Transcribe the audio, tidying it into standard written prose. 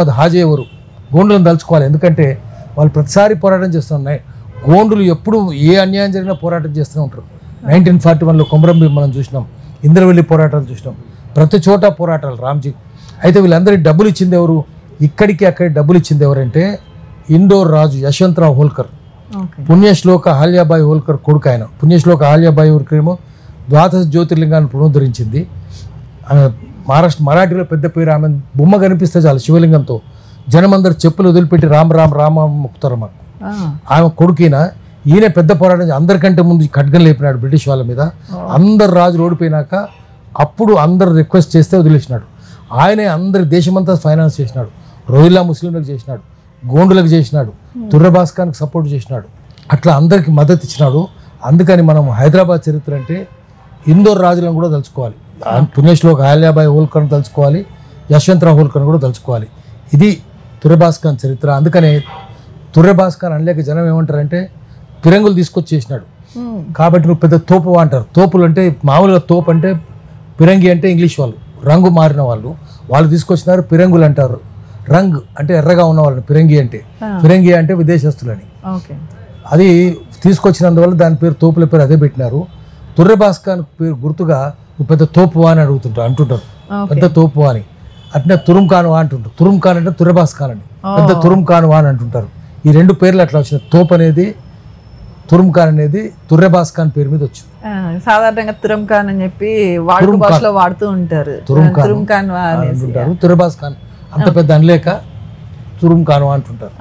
అది హాజీ ఎవరు గోండులను తలుచుకోవాలి. ఎందుకంటే వాళ్ళు ప్రతిసారి పోరాటం చేస్తున్నాయి. గోండులు ఎప్పుడు ఏ అన్యాయం జరిగినా పోరాటం చేస్తూనే ఉంటారు. 1941లో కొమరం భీం మనం చూసినాం, ఇంద్రవెల్లి పోరాటాలు చూసినాం, ప్రతి చోట పోరాటాలు రామ్జీ. అయితే వీళ్ళందరికీ డబ్బులు ఇచ్చింది ఎవరు? ఇక్కడికి అక్కడికి డబ్బులు ఇచ్చింది ఎవరంటే ఇండోర్ రాజు యశ్వంతరావు హోల్కర్, పుణ్యశ్లోక అహల్యాబాయి హోల్కర్ కొడుకు ఆయన. పుణ్యశ్లోక అహల్యాబాయి హోల్కర్ ఏమో ద్వాదశ జ్యోతిర్లింగాన్ని పునరుద్ధరించింది. ఆమె మరాఠీలో పెద్ద పేరు. ఆమె బొమ్మ కనిపిస్తే చాలు శివలింగంతో జనమందరూ చెప్పులు వదిలిపెట్టి రామ రామ రామ మొక్కుతారు. మాకు ఆమె కొడుకైనా ఈయన పెద్ద పోరాటం అందరికంటే ముందు ఖడ్గం లేపినాడు బ్రిటిష్ వాళ్ళ మీద. అందరు రాజులు ఓడిపోయినాక అప్పుడు అందరు రిక్వెస్ట్ చేస్తే వదిలేసినాడు. ఆయనే అందరి దేశమంతా ఫైనాన్స్ చేసినాడు. రోహిల్లా ముస్లింలకు చేసినాడు, గోండులకు చేసినాడు, తుర్రభాస్కానికి సపోర్ట్ చేసినాడు. అట్లా అందరికి మద్దతు ఇచ్చినాడు. అందుకని మనం హైదరాబాద్ చరిత్ర అంటే ఇందోర్ రాజులను కూడా తలుచుకోవాలి. పుణ్యశ్లోక అహల్యాబాయి హోల్కర్ని తలుచుకోవాలి, యశ్వంతరావు హోల్కర్ని కూడా తలుచుకోవాలి. ఇది తుర్రభాస్కాన్ చరిత్ర. అందుకనే తుర్రభాస్కాన్ అనలేక జనం ఏమంటారంటే పిరంగులు తీసుకొచ్చి చేసినాడు కాబట్టి నువ్వు పెద్ద తోపు అంటారు. తోపులు అంటే మామూలుగా తోపు అంటే పిరంగి అంటే ఇంగ్లీష్ వాళ్ళు, రంగు మారిన వాళ్ళు తీసుకొచ్చినారు. పిరంగులు అంటారు. రంగ్ అంటే ఎర్రగా ఉన్న వాళ్ళని పిరంగి అంటే. పిరంగి అంటే విదేశస్తులని. అది తీసుకొచ్చినందువల్ల దాని పేరు, తోపుల పేరు అదే పెట్టినారు. తుర్రభాస్కాన్ పేరు గుర్తుగా నువ్వు పెద్ద తోపువా అని అంటుంటారు, పెద్ద తోపువా అని. అట్నే తురుంఖానువా అంటుంటారు. తురుంఖాన్ అంటే తుర్రభాస్కాన్ అని, పెద్ద తురుంఖానువా అని అంటుంటారు. ఈ రెండు పేర్లు అట్లా వచ్చినాయి. తోపు అనేది, తురుంఖాన్ అనేది తుర్రభాస్కాన్ పేరు మీద వచ్చింది. సాధారణంగా తురంఖాన్ అని చెప్పి వాడుక భాషలో వాడుతూ ఉంటారు. తురుంఖాన్ అంటుంటారు. తుర్రభాస్కాన్ అంత పెద్ద అనలేక తురుంఖానువా అంటుంటారు.